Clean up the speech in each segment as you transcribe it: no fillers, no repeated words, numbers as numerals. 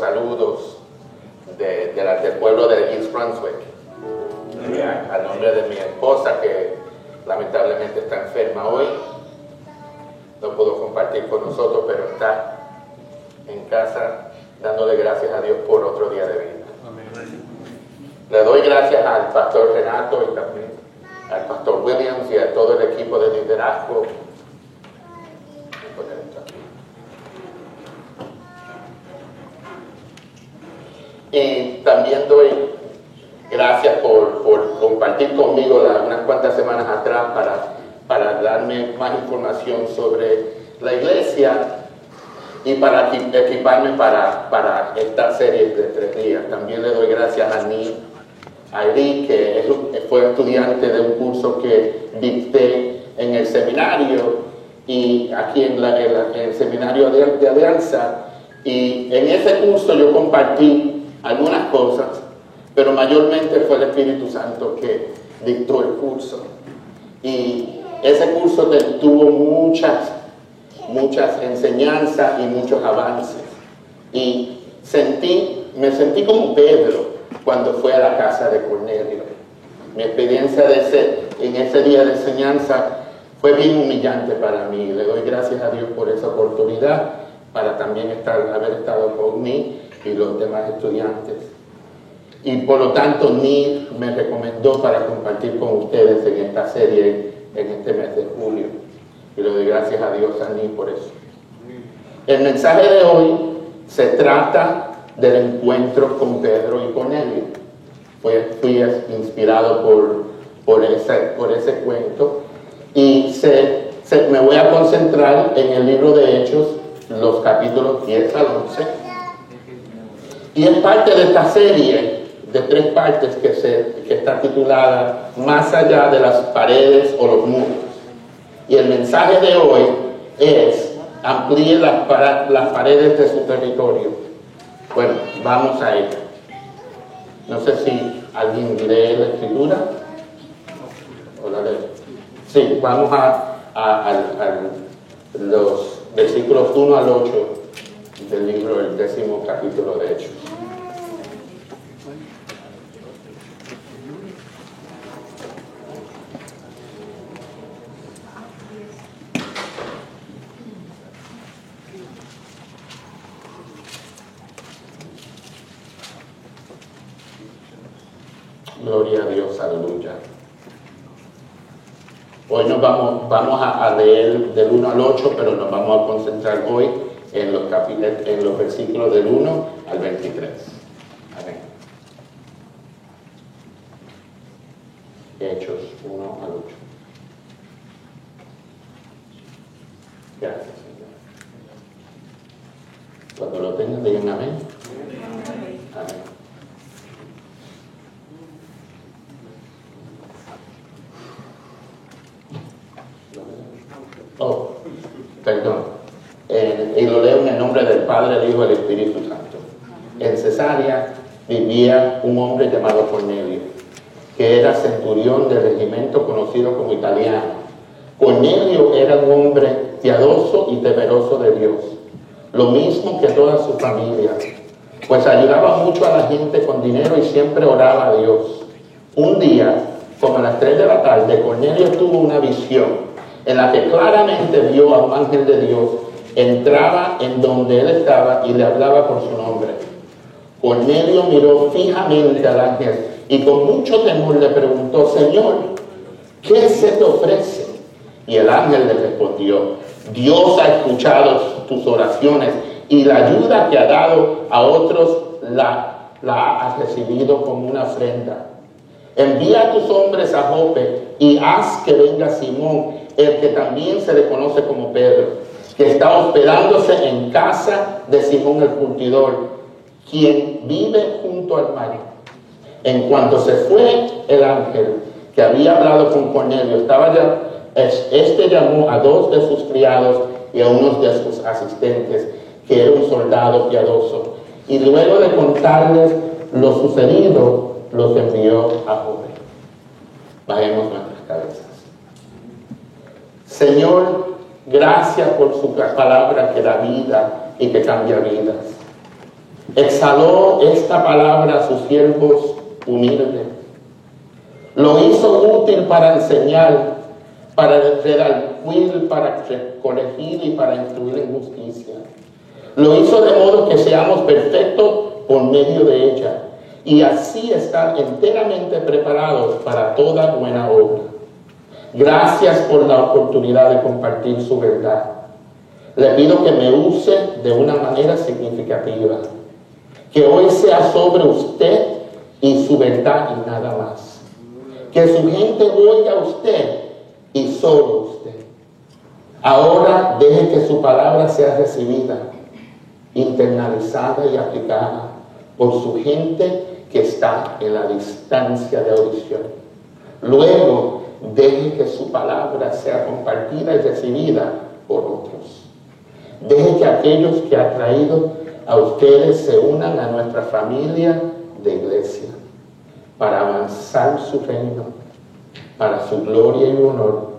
saludos del pueblo de East Brunswick. Al nombre de mi esposa, que lamentablemente está enferma hoy. No pudo compartir con nosotros, pero está en casa dándole gracias a Dios por otro día de vida. Amén. Le doy gracias al pastor Renato y también al pastor Williams y a todo el equipo de liderazgo. Y también doy gracias por compartir conmigo unas cuantas semanas atrás para darme más información sobre la iglesia y para equiparme para esta serie de 3 días. También le doy gracias a Ari, que fue estudiante de un curso que dicté en el seminario y aquí en el seminario de Alianza. Y en ese curso yo compartí algunas cosas, pero mayormente fue el Espíritu Santo que dictó el curso. Y ese curso tuvo muchas enseñanzas y muchos avances. Y me sentí como Pedro cuando fue a la casa de Cornelio. Mi experiencia en ese día de enseñanza fue bien humillante para mí. Le doy gracias a Dios por esa oportunidad para también haber estado con mí y los demás estudiantes. Y por lo tanto, Nir me recomendó para compartir con ustedes en esta serie en este mes de julio. Y le doy gracias a Dios a Nir por eso. El mensaje de hoy se trata del encuentro con Pedro y Cornelio. Fui inspirado por ese cuento y me voy a concentrar en el libro de Hechos, los capítulos 10 al 11. Y es parte de esta serie de 3 partes que está titulada Más allá de las paredes o los muros. Y el mensaje de hoy es: amplíe las paredes de su territorio. Bueno, vamos a ello. No sé si alguien lee la escritura. ¿O la lee? Sí, vamos a los versículos 1 al 8 del libro, el 10º capítulo de Hechos. Gloria a Dios, aleluya. Hoy vamos a leer del 1 al 8, pero nos vamos a concentrar hoy en los versículos del 1 al 23. Amén. Hechos 1 al 8. Gracias, Señor. Cuando lo tengan, digan amén. Amén. Oh, perdón. Y lo leo en el nombre del Padre, el Hijo y el Espíritu Santo. En Cesarea vivía un hombre llamado Cornelio, que era centurión del regimiento conocido como italiano. Cornelio era un hombre piadoso y temeroso de Dios, lo mismo que toda su familia, pues ayudaba mucho a la gente con dinero y siempre oraba a Dios. Un día, como a las 3 de la tarde, Cornelio tuvo una visión en la que claramente vio a un ángel de Dios. Entraba en donde él estaba y le hablaba por su nombre. Cornelio miró fijamente al ángel y con mucho temor le preguntó: Señor, ¿qué se te ofrece? Y el ángel le respondió: Dios ha escuchado tus oraciones y la ayuda que ha dado a otros la has recibido como una ofrenda. Envía a tus hombres a Jope y haz que venga Simón, el que también se le conoce como Pedro, que está hospedándose en casa de Simón el curtidor, quien vive junto al mar. En cuanto se fue el ángel que había hablado con Cornelio, este llamó a 2 de sus criados y a uno de sus asistentes, que era un soldado piadoso, y luego de contarles lo sucedido, los envió a Jope. Bajemos nuestras cabezas. Señor, gracias por su palabra que da vida y que cambia vidas. exhaló esta palabra a sus siervos humildes. Lo hizo útil para enseñar, para redarguir, para corregir y para instruir en justicia. Lo hizo de modo que seamos perfectos por medio de ella, y así estar enteramente preparados para toda buena obra. Gracias por la oportunidad de compartir su verdad. Le pido que me use de una manera significativa. Que hoy sea sobre usted y su verdad y nada más. Que su gente oiga a usted y solo usted. Ahora deje que su palabra sea recibida, internalizada y aplicada por su gente que está en la distancia de audición. Luego, deje que su palabra sea compartida y recibida por otros. Deje que aquellos que ha traído a ustedes se unan a nuestra familia de iglesia para avanzar su reino, para su gloria y honor.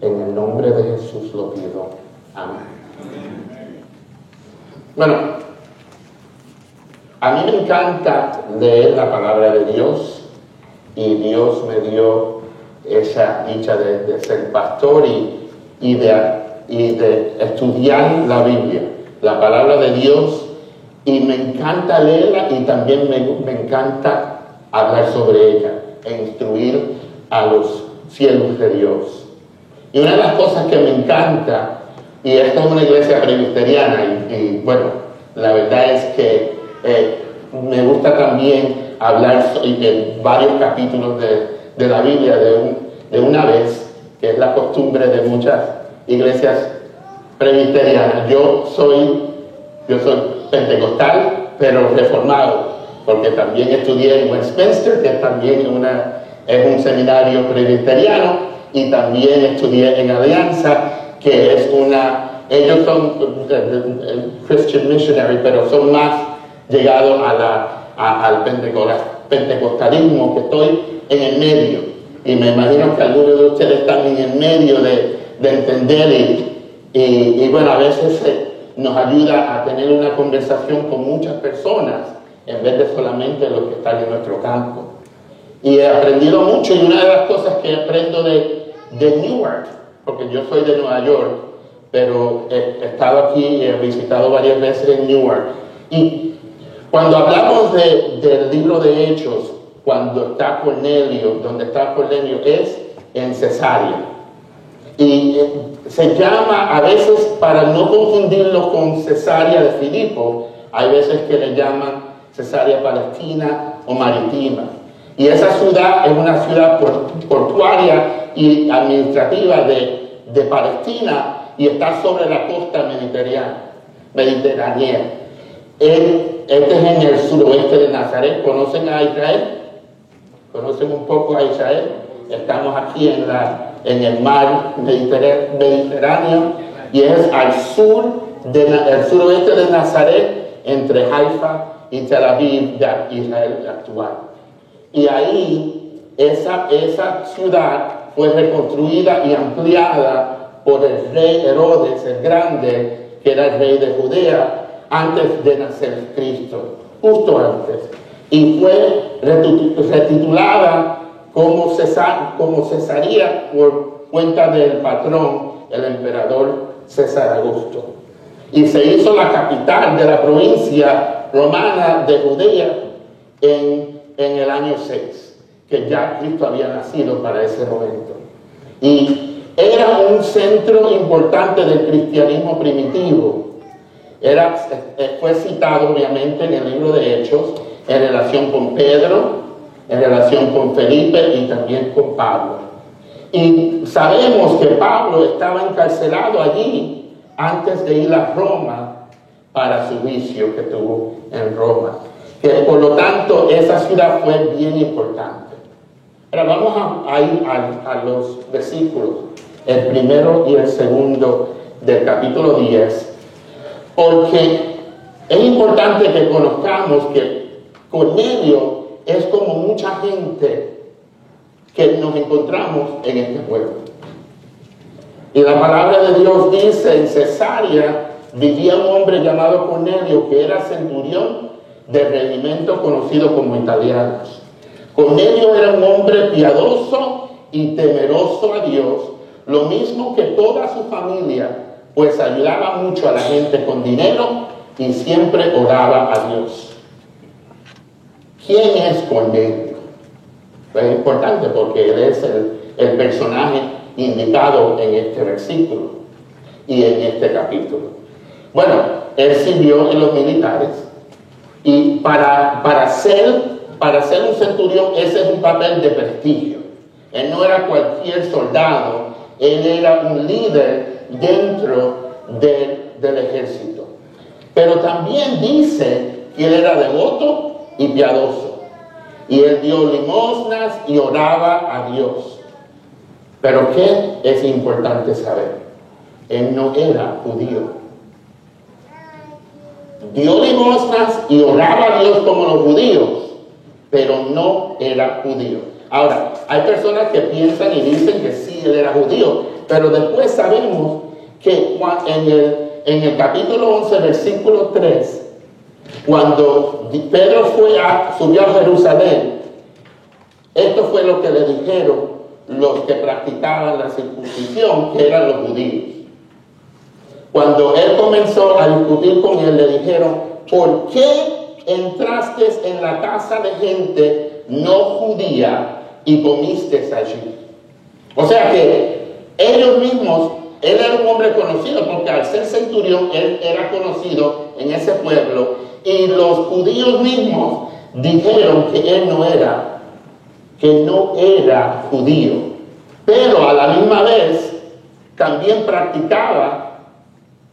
En el nombre de Jesús lo pido. Amén. Bueno, a mí me encanta leer la palabra de Dios, y Dios me dio esa dicha de ser pastor y de estudiar la Biblia, la palabra de Dios, y me encanta leerla y también me encanta hablar sobre ella e instruir a los siervos de Dios. Y una de las cosas que me encanta, y esta es una iglesia presbiteriana, y bueno, la verdad es que me gusta también hablar en varios capítulos de la Biblia de una vez, que es la costumbre de muchas iglesias presbiterianas. Yo soy pentecostal, pero reformado, porque también estudié en Westminster, que también es un seminario presbiteriano, y también estudié en Alianza, que es ellos son Christian Missionary, pero son más llegados al pentecostalismo, que estoy en el medio. Y me imagino que algunos de ustedes están en el medio de entender y bueno, a veces nos ayuda a tener una conversación con muchas personas en vez de solamente los que están en nuestro campo. Y he aprendido mucho, y una de las cosas que aprendo de Newark, porque yo soy de Nueva York, pero he estado aquí y he visitado varias veces en Newark. Y cuando hablamos del libro de Hechos, cuando está Cornelio, donde está Cornelio, es en Cesarea. Y se llama, a veces, para no confundirlo con Cesarea de Filipo, hay veces que le llaman Cesarea Palestina o Marítima. Y esa ciudad es una ciudad portuaria y administrativa de Palestina, y está sobre la costa mediterránea. Este es en el suroeste de Nazaret. ¿Conocen a Israel? ¿Conocen un poco a Israel? Estamos aquí en el mar Mediterráneo, y es al el suroeste de Nazaret, entre Haifa y Tel Aviv, de Israel actual. Y ahí esa ciudad fue reconstruida y ampliada por el rey Herodes el Grande, que era el rey de Judea, antes de nacer Cristo, justo antes. Y fue retitulada como Cesarea por cuenta del patrón, el emperador César Augusto. Y se hizo la capital de la provincia romana de Judea en el año 6, que ya Cristo había nacido para ese momento. Y era un centro importante del cristianismo primitivo. Fue citado obviamente en el libro de Hechos, en relación con Pedro, en relación con Felipe y también con Pablo. Y sabemos que Pablo estaba encarcelado allí antes de ir a Roma para su juicio que tuvo en Roma. Que por lo tanto esa ciudad fue bien importante. Ahora vamos a ir a los versículos, el primero y el segundo del capítulo 10, porque es importante que conozcamos que Cornelio es como mucha gente que nos encontramos en este pueblo. Y la palabra de Dios dice: en Cesarea vivía un hombre llamado Cornelio, que era centurión del regimiento conocido como italianos. Cornelio era un hombre piadoso y temeroso a Dios, lo mismo que toda su familia, pues ayudaba mucho a la gente con dinero y siempre oraba a Dios. ¿Quién es Cornelio? Pues es importante porque él es el personaje indicado en este versículo y en este capítulo. Bueno, él sirvió en los militares y para ser un centurión ese es un papel de prestigio. Él no era cualquier soldado, él era un líder dentro del ejército. Pero también dice que él era devoto y piadoso. Y él dio limosnas y oraba a Dios. Pero ¿qué es importante saber? Él no era judío. Dio limosnas y oraba a Dios como los judíos, pero no era judío. Ahora, hay personas que piensan y dicen que sí, él era judío, pero después sabemos que en el capítulo 11, versículo 3, cuando Pedro subió a Jerusalén, esto fue lo que le dijeron los que practicaban la circuncisión, que eran los judíos. Cuando él comenzó a discutir con él, le dijeron: ¿por qué entraste en la casa de gente no judía y comiste allí? O sea que ellos mismos, él era un hombre conocido, porque al ser centurión, él era conocido en ese pueblo, y los judíos mismos dijeron que él no era judío, pero a la misma vez también practicaba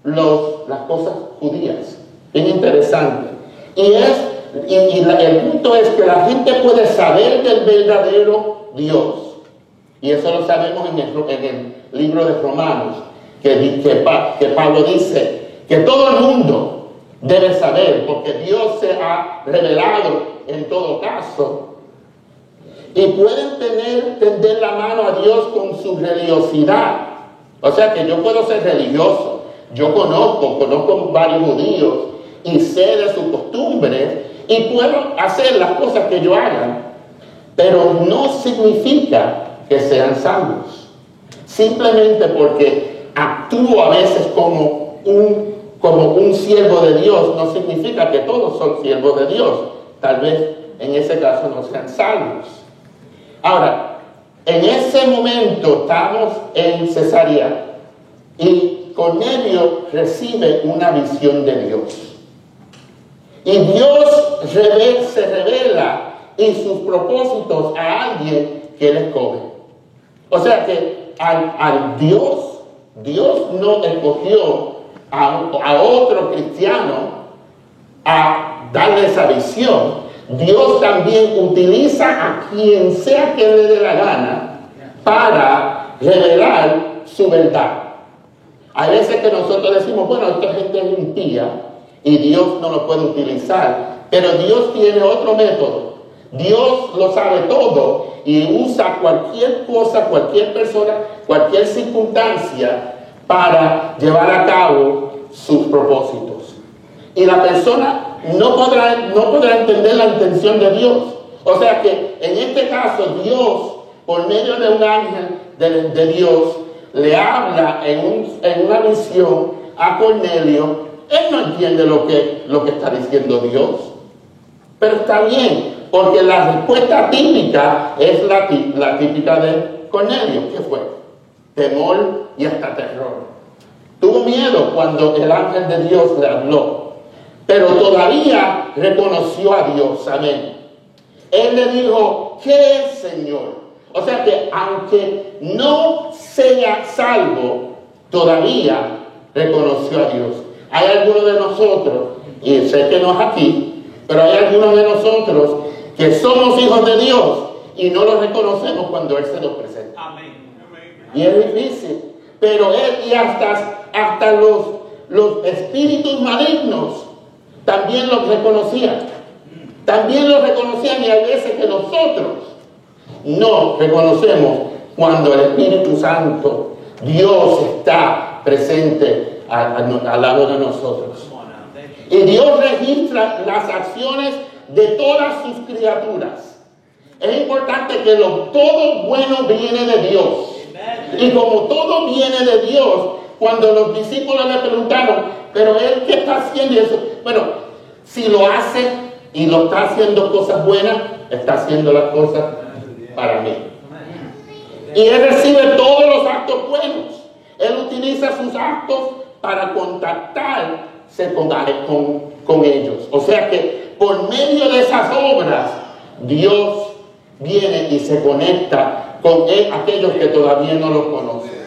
las cosas judías. Es interesante. El punto es que la gente puede saber del verdadero Dios. Y eso lo sabemos en el libro de Romanos, que Pablo dice que todo el mundo debe saber, porque Dios se ha revelado en todo caso. Y pueden tender la mano a Dios con su religiosidad. O sea que yo puedo ser religioso. Yo conozco varios judíos y sé de sus costumbres y puedo hacer las cosas que yo haga, pero no significa que sean salvos. Simplemente porque actúo a veces como un siervo de Dios, no significa que todos son siervos de Dios. Tal vez en ese caso no sean salvos. Ahora, en ese momento estamos en Cesarea y Cornelio recibe una visión de Dios. Y Dios se revela y sus propósitos a alguien que él escoge. O sea que al Dios no escogió a otro cristiano a darle esa visión. Dios también utiliza a quien sea que le dé la gana para revelar su verdad. Hay veces que nosotros decimos: bueno, esta gente es impía y Dios no lo puede utilizar, pero Dios tiene otro método. Dios lo sabe todo y usa cualquier cosa, cualquier persona, cualquier circunstancia para llevar a cabo sus propósitos. Y la persona no podrá entender la intención de Dios. O sea que en este caso Dios, por medio de un ángel de Dios, le habla en una visión a Cornelio. Él no entiende lo que está diciendo Dios, pero está bien, porque la respuesta típica es la típica de Cornelio. ¿Qué fue? Temor y hasta terror. Tuvo miedo cuando el ángel de Dios le habló, pero todavía reconoció a Dios. Amén. Él le dijo: ¿qué es, Señor? O sea que aunque no sea salvo, todavía reconoció a Dios. Hay algunos de nosotros, y sé que no es aquí, pero hay algunos de nosotros que somos hijos de Dios y no lo reconocemos cuando Él se nos presenta. Amén. Y es difícil, pero Él y hasta los espíritus malignos también los reconocían. También los reconocían, y hay veces que nosotros no reconocemos cuando el Espíritu Santo, Dios, está presente al lado de nosotros. Y Dios registra las acciones de todas sus criaturas. Es importante que todo bueno viene de Dios. Y como todo viene de Dios, cuando los discípulos le preguntaron, pero él, ¿qué está haciendo? Eso, bueno, si lo hace y lo está haciendo cosas buenas, está haciendo las cosas para mí. Y él recibe todos los actos buenos. Él utiliza sus actos para contactarse con ellos. O sea que por medio de esas obras, Dios viene y se conecta con aquellos que todavía no los conocen.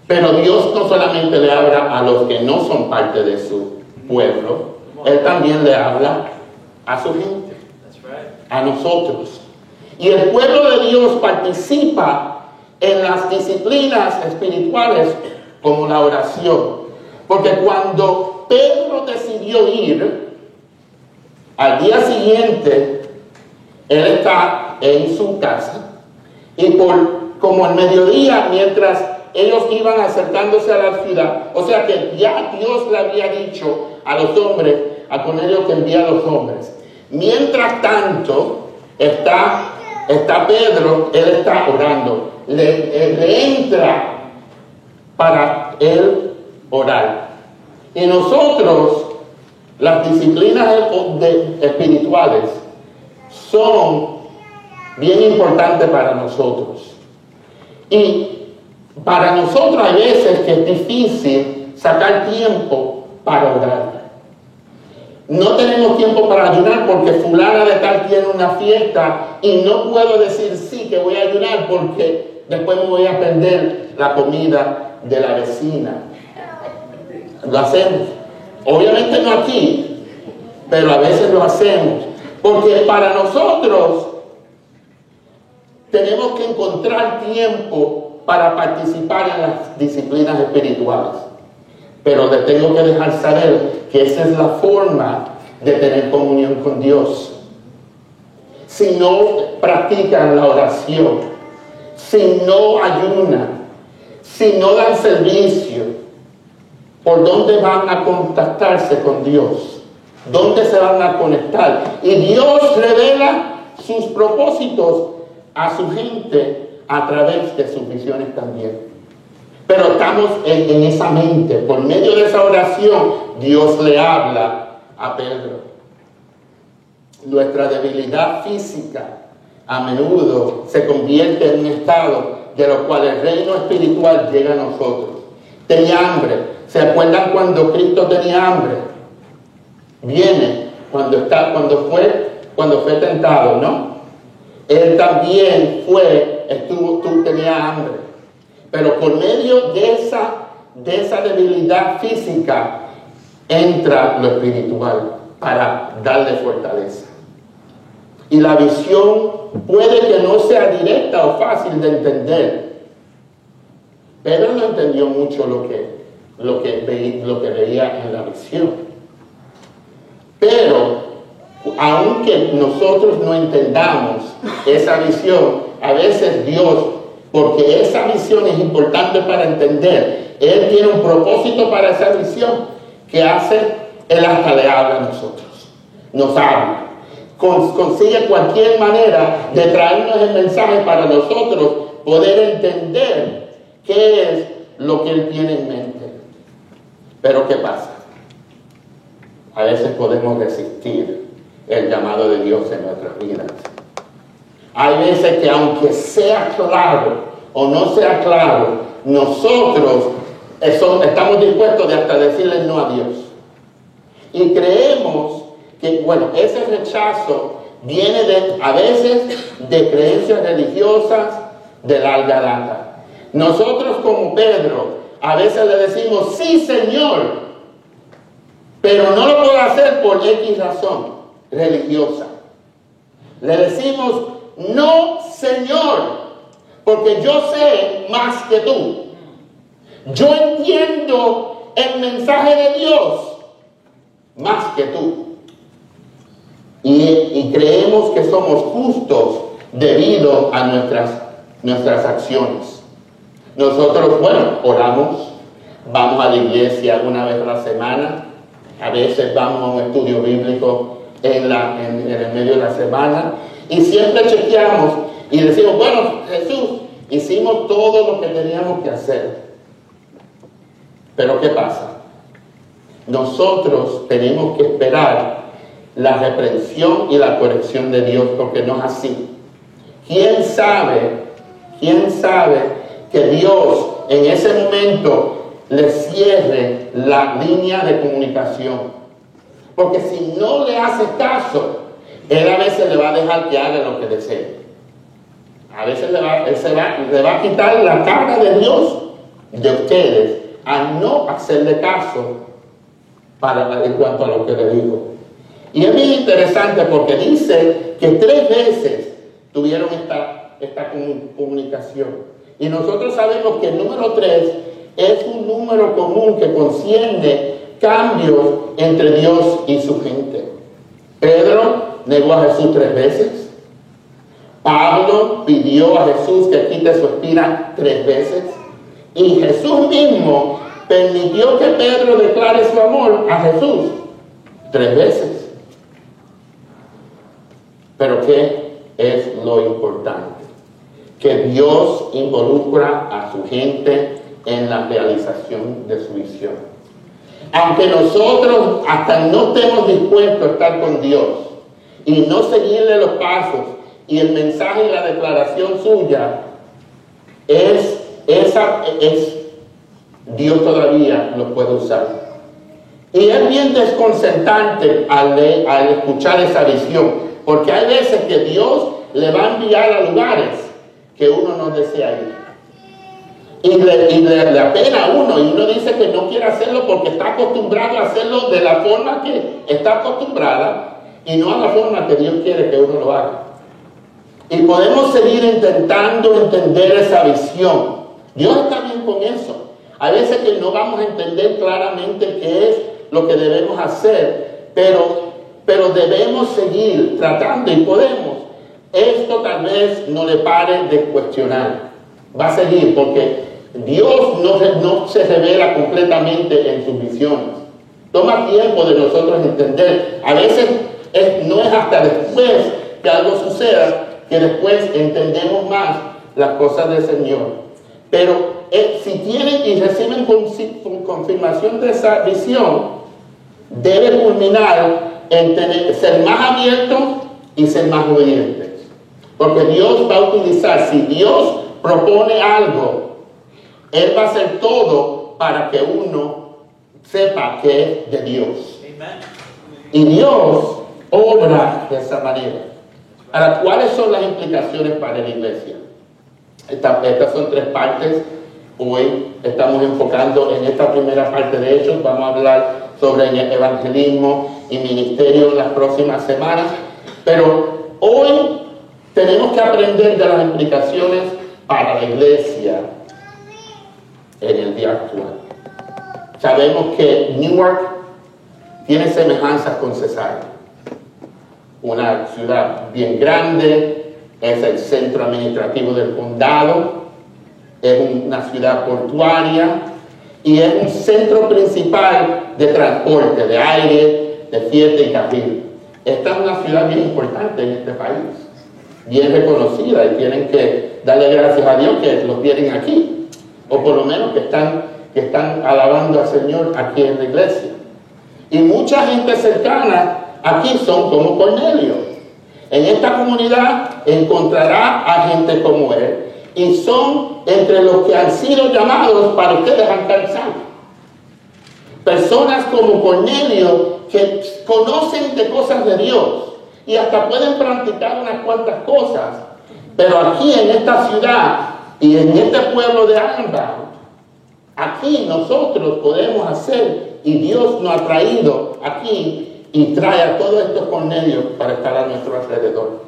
Pero Dios no solamente le habla a los que no son parte de su pueblo, Él también le habla a su gente, a nosotros. Y el pueblo de Dios participa en las disciplinas espirituales como la oración. Porque cuando Pedro decidió ir, al día siguiente, él está en su casa. Y como al mediodía, mientras ellos iban acercándose a la ciudad, o sea que ya Dios le había dicho a los hombres, a Cornelio que envía a los hombres. Mientras tanto, está Pedro, él está orando. Le entra para él orar. Y nosotros, las disciplinas espirituales son bien importantes para nosotros. Y para nosotros hay veces que es difícil sacar tiempo para orar. No tenemos tiempo para ayunar porque fulana de tal tiene una fiesta y no puedo decir sí que voy a ayunar porque después me voy a perder la comida de la vecina. Lo hacemos. Obviamente no aquí, pero a veces lo hacemos. Porque para nosotros tenemos que encontrar tiempo para participar en las disciplinas espirituales. Pero les tengo que dejar saber que esa es la forma de tener comunión con Dios. Si no practican la oración, si no ayunan, si no dan servicio, ¿por dónde van a contactarse con Dios? ¿Dónde se van a conectar? Y Dios revela sus propósitos a su gente a través de sus visiones también. Pero estamos en esa mente. Por medio de esa oración, Dios le habla a Pedro. Nuestra debilidad física a menudo se convierte en un estado de lo cual el reino espiritual llega a nosotros. Tenía hambre. ¿Se acuerdan cuando Cristo tenía hambre? Viene cuando fue tentado, ¿no? Él también tenía hambre. Pero por medio de esa debilidad física entra lo espiritual para darle fortaleza. Y la visión puede que no sea directa o fácil de entender. Pedro no entendió mucho lo que veía en la visión. Pero aunque nosotros no entendamos esa visión, a veces Dios, porque esa visión es importante para entender, Él tiene un propósito para esa visión que hace, Él hasta le habla a nosotros, nos habla, consigue cualquier manera de traernos el mensaje para nosotros poder entender qué es lo que Él tiene en mente. Pero ¿qué pasa? A veces podemos resistir el llamado de Dios en nuestras vidas. Hay veces que aunque sea claro o no sea claro, nosotros estamos dispuestos de hasta decirle no a Dios. Y creemos que, ese rechazo viene a veces de creencias religiosas de larga data. Nosotros como Pedro a veces le decimos sí, Señor, pero no lo puedo hacer por X razón religiosa. Le decimos no, Señor, porque yo sé más que tú. Yo entiendo el mensaje de Dios más que tú. Y creemos que somos justos debido a nuestras acciones. Nosotros, oramos, vamos a la iglesia una vez a la semana, a veces vamos a un estudio bíblico en el medio de la semana, y siempre chequeamos y decimos, bueno, Jesús, hicimos todo lo que teníamos que hacer. Pero ¿qué pasa? Nosotros tenemos que esperar la reprensión y la corrección de Dios, porque no es así. ¿Quién sabe que Dios en ese momento le cierre la línea de comunicación? Porque si no le hace caso, Él a veces le va a dejar que haga lo que desee. A veces le va a quitar la carga de Dios de ustedes a no hacerle caso en cuanto a lo que le digo. Y es bien interesante porque dice que 3 veces tuvieron esta comunicación. Y nosotros sabemos que el número 3 es un número común que concierne cambios entre Dios y su gente. Pedro negó a Jesús 3 veces. Pablo pidió a Jesús que quite su espina 3 veces. Y Jesús mismo permitió que Pedro declare su amor a Jesús 3 veces. Pero ¿qué es lo importante? Que Dios involucra a su gente en la realización de su visión. Aunque nosotros hasta no estemos dispuestos a estar con Dios y no seguirle los pasos y el mensaje y la declaración suya, Dios todavía lo puede usar. Y es bien desconcertante al escuchar esa visión, porque hay veces que Dios le va a enviar a lugares que uno no desea ir. Y le apena a uno, y uno dice que no quiere hacerlo porque está acostumbrado a hacerlo de la forma que está acostumbrada y no a la forma que Dios quiere que uno lo haga. Y podemos seguir intentando entender esa visión. Dios está bien con eso. Hay veces que no vamos a entender claramente qué es lo que debemos hacer, pero debemos seguir tratando y podemos. Esto tal vez no le pare de cuestionar. Va a seguir porque Dios no se revela completamente en sus visiones. Toma tiempo de nosotros entender. A veces no es hasta después que algo suceda que después entendemos más las cosas del Señor. Pero si tienen y reciben confirmación de esa visión, debe culminar en ser más abiertos y ser más obedientes. Porque Dios va a utilizar, si Dios propone algo, Él va a hacer todo para que uno sepa que es de Dios. Y Dios obra de esa manera. Ahora, ¿cuáles son las implicaciones para la iglesia? Estas son 3 partes. Hoy estamos enfocando en esta primera parte de Hechos. Vamos a hablar sobre el evangelismo y ministerio en las próximas semanas. Pero hoy tenemos que aprender de las implicaciones para la iglesia en el día actual. Sabemos que Newark tiene semejanzas con Cesárea. Una ciudad bien grande, es el centro administrativo del condado, es una ciudad portuaria y es un centro principal de transporte, de aire, de fiesta y carril. Esta es una ciudad bien importante en este país, bien reconocida, y tienen que darle gracias a Dios que los tienen aquí, o por lo menos que están alabando al Señor aquí en la iglesia. Y mucha gente cercana aquí son como Cornelio. En esta comunidad encontrará a gente como él, y son entre los que han sido llamados para ustedes alcanzar. Personas como Cornelio que conocen de cosas de Dios y hasta pueden practicar unas cuantas cosas, pero aquí en esta ciudad y en este pueblo de Ironbound, aquí nosotros podemos hacer, y Dios nos ha traído aquí y trae a todos estos Cornelios para estar a nuestro alrededor.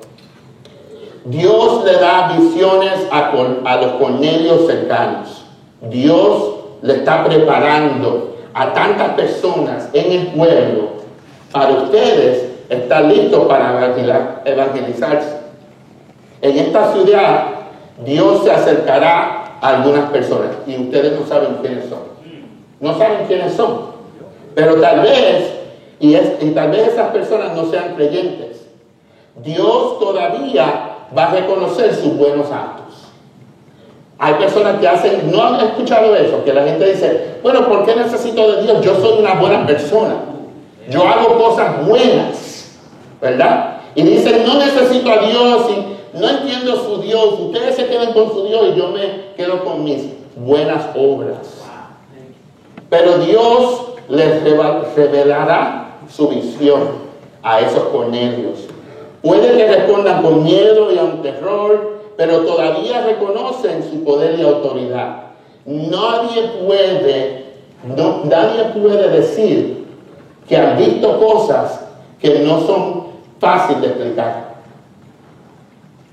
Dios le da visiones a los Cornelios cercanos. Dios le está preparando a tantas personas en el pueblo para ustedes estar listos para evangelizarse. En esta ciudad, Dios se acercará a algunas personas y ustedes no saben quiénes son. No saben quiénes son. Pero tal vez, y tal vez esas personas no sean creyentes, Dios todavía va a reconocer sus buenos actos. Hay personas que hacen, no han escuchado eso, que la gente dice, bueno, ¿por qué necesito de Dios? Yo soy una buena persona. Yo hago cosas buenas, ¿verdad? Y dicen, no necesito a Dios y no entiendo su Dios. Ustedes se quedan con su Dios y yo me quedo con mis buenas obras. Pero Dios les revelará su visión a esos Cornelios. Puede que respondan con miedo y con terror, pero todavía reconocen su poder y autoridad. Nadie puede decir que han visto cosas que no son fáciles de explicar.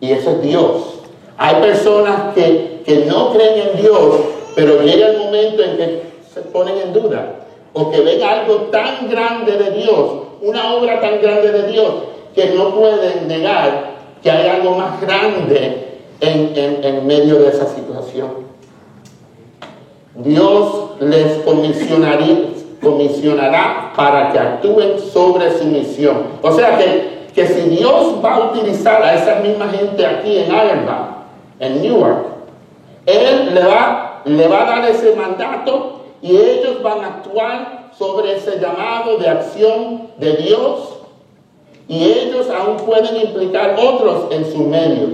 Y eso es Dios. Hay personas que no creen en Dios, pero llega el momento en que se ponen en duda, o que ven algo tan grande de Dios, una obra tan grande de Dios, que no pueden negar que hay algo más grande en medio de esa situación. Dios les comisionará para que actúen sobre su misión. O sea que si Dios va a utilizar a esa misma gente aquí en Ironbound, en Newark, Él le va a dar ese mandato y ellos van a actuar sobre ese llamado de acción de Dios, y ellos aún pueden implicar otros en sus medios.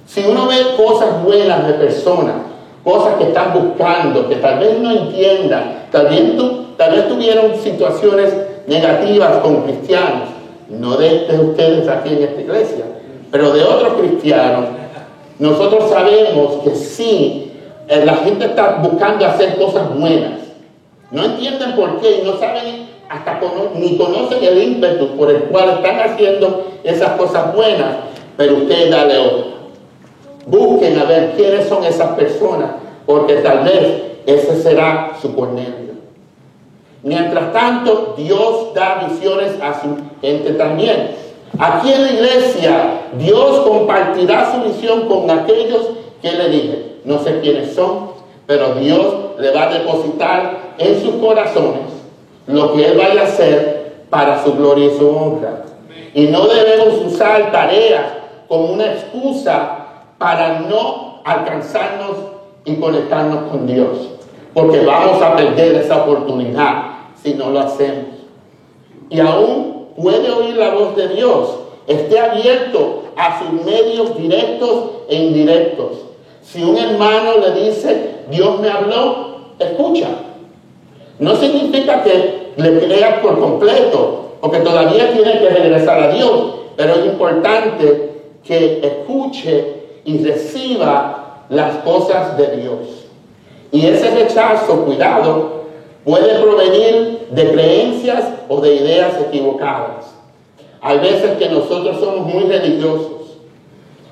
Si uno ve cosas buenas de personas, cosas que están buscando, que tal vez no entiendan, tal vez tuvieron situaciones negativas con cristianos, no de ustedes aquí en esta iglesia, pero de otros cristianos, nosotros sabemos que sí, la gente está buscando hacer cosas buenas. No entienden por qué y no saben, ni conocen el ímpetu por el cual están haciendo esas cosas buenas, pero usted dale ojo. Busquen a ver quiénes son esas personas, porque tal vez ese será su Cornelio. Mientras tanto, Dios da visiones a su gente también. Aquí en la iglesia, Dios compartirá su visión con aquellos que le dije. No sé quiénes son, pero Dios le va a depositar en sus corazones lo que Él vaya a hacer para su gloria y su honra. Y no debemos usar tareas como una excusa para no alcanzarnos y conectarnos con Dios, porque vamos a perder esa oportunidad si no lo hacemos. Y aún puede oír la voz de Dios. Esté abierto a sus medios directos e indirectos. Si un hermano le dice, Dios me habló, escucha. No significa que le creas por completo, porque todavía tiene que regresar a Dios, pero es importante que escuche y reciba las cosas de Dios. Y ese rechazo, cuidado, puede provenir de creencias o de ideas equivocadas. Hay veces que nosotros somos muy religiosos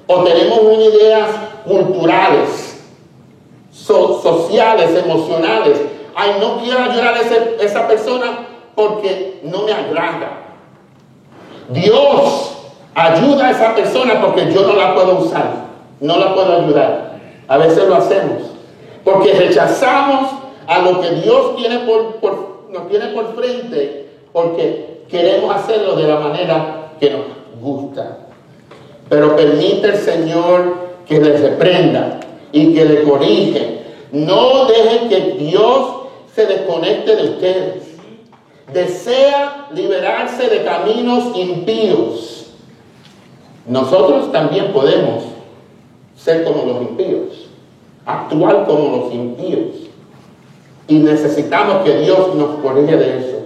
o tenemos unas ideas culturales, sociales, emocionales. Ay, no quiero ayudar a esa persona porque no me agrada. Dios ayuda a esa persona porque yo no la puedo usar, no la puedo ayudar. A veces lo hacemos porque rechazamos a lo que Dios nos tiene por frente, porque queremos hacerlo de la manera que nos gusta. Pero permite el Señor que les reprenda y que le corrige. No dejen que Dios se desconecte de ustedes. Desea liberarse de caminos impíos. Nosotros también podemos ser como los impíos, actuar como los impíos. Y necesitamos que Dios nos corrija de eso.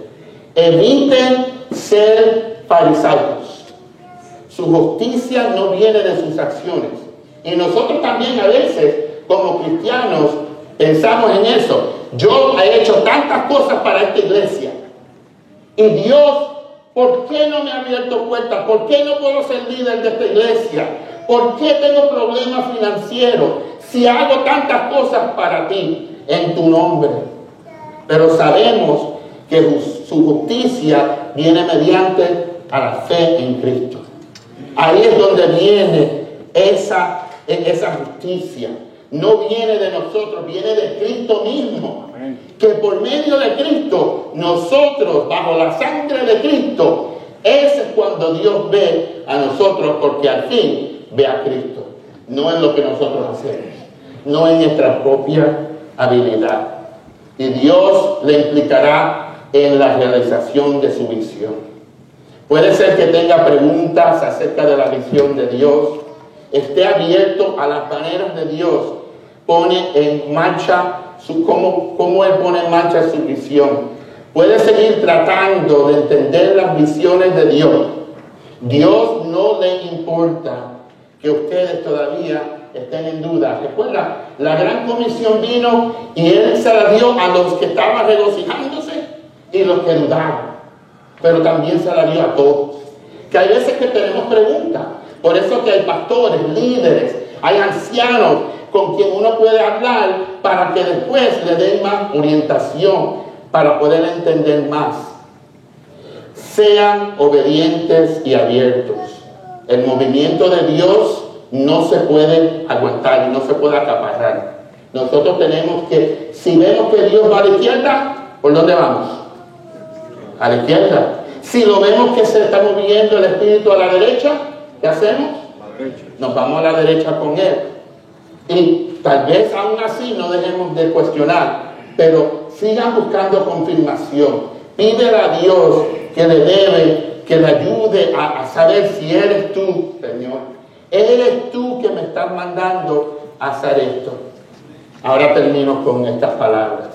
Eviten ser fariseos. Su justicia no viene de sus acciones. Y nosotros también a veces, como cristianos, pensamos en eso. Yo he hecho tantas cosas para esta iglesia. Y Dios, ¿por qué no me ha abierto puertas? ¿Por qué no puedo ser líder de esta iglesia? ¿Por qué tengo problemas financieros? Si hago tantas cosas para ti en tu nombre. Pero sabemos que su justicia viene mediante a la fe en Cristo. Ahí es donde viene esa justicia. no viene de nosotros, viene de Cristo mismo. Que por medio de Cristo, nosotros, bajo la sangre de Cristo, ese es cuando Dios ve a nosotros, porque al fin ve a Cristo. No en lo que nosotros hacemos, no en nuestra propia habilidad. Y Dios le implicará en la realización de su visión. Puede ser que tenga preguntas acerca de la visión de Dios, esté abierto a las maneras de Dios, pone en marcha cómo Él pone en marcha su visión. Puede seguir tratando de entender las visiones de Dios. Dios no le importa que ustedes todavía estén en duda. Recuerda, la gran comisión vino y Él se la dio a los que estaban regocijándose y los que dudaban. Pero también se la dio a todos. Que hay veces que tenemos preguntas. Por eso que hay pastores, líderes, hay ancianos con quien uno puede hablar para que después le den más orientación, para poder entender más. Sean obedientes y abiertos. El movimiento de Dios no se puede aguantar y no se puede acaparar. Nosotros tenemos que, si vemos que Dios va a la izquierda, ¿por dónde vamos? A la izquierda. Si lo vemos que se está moviendo el Espíritu a la derecha, ¿qué hacemos? Nos vamos a la derecha con Él. Y tal vez aún así no dejemos de cuestionar, pero sigan buscando confirmación. Pídele a Dios que le ayude a saber si eres tú, Señor. Eres tú que me estás mandando a hacer esto. Ahora termino con estas palabras.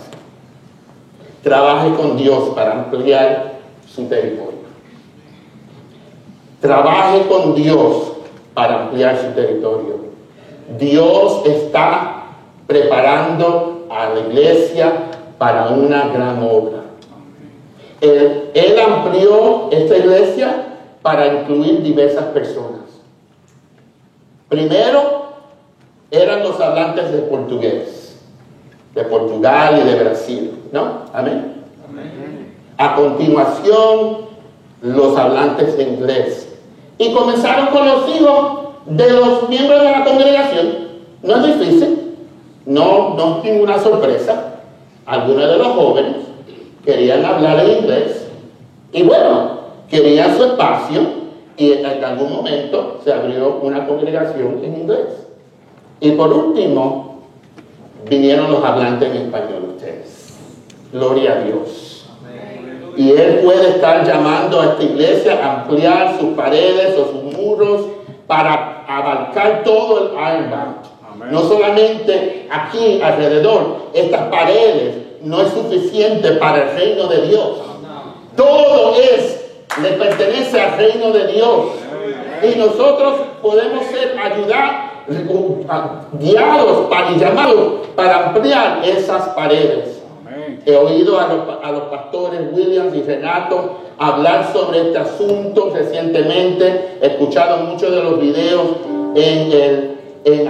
Trabaje con Dios para ampliar su territorio. Trabaje con Dios para ampliar su territorio. Dios está preparando a la iglesia para una gran obra. Él amplió esta iglesia para incluir diversas personas. Primero, eran los hablantes de portugués, de Portugal y de Brasil, ¿no? Amén. Amén. A continuación, los hablantes de inglés. Y comenzaron con los hijos de los miembros de la congregación. No es difícil, no es ninguna sorpresa. Algunos de los jóvenes querían hablar en inglés y bueno, querían su espacio y en algún momento se abrió una congregación en inglés. Y por último, vinieron los hablantes en español ustedes. Gloria a Dios. Y Él puede estar llamando a esta iglesia a ampliar sus paredes o sus muros para abarcar todo el Ironbound. No solamente aquí alrededor, estas paredes no es suficiente para el reino de Dios. Todo le pertenece al reino de Dios. Y nosotros podemos ser guiados y llamados para ampliar esas paredes. He oído a los pastores Williams y Renato hablar sobre este asunto recientemente. He escuchado muchos de los videos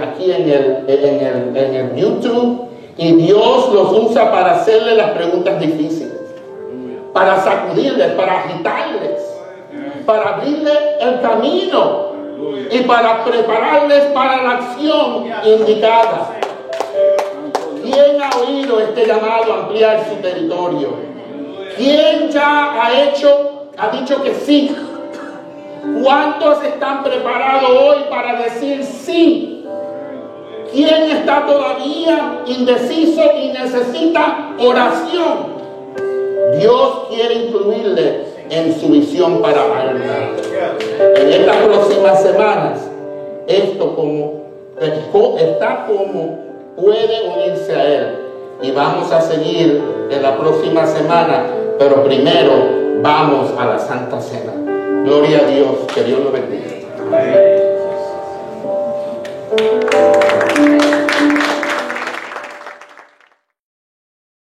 aquí en el YouTube. Y Dios los usa para hacerle las preguntas difíciles, para sacudirles, para agitarles, para abrirles el camino y para prepararles para la acción indicada. ¿Quién ha oído este llamado a ampliar su territorio? ¿Quién ya ha dicho que sí? ¿Cuántos están preparados hoy para decir sí? ¿Quién está todavía indeciso y necesita oración? Dios quiere incluirle en su visión para Ironbound. En estas próximas semanas, esto está como puede unirse a Él. Y vamos a seguir en la próxima semana, pero primero vamos a la Santa Cena. Gloria a Dios, que Dios lo bendiga. Amén.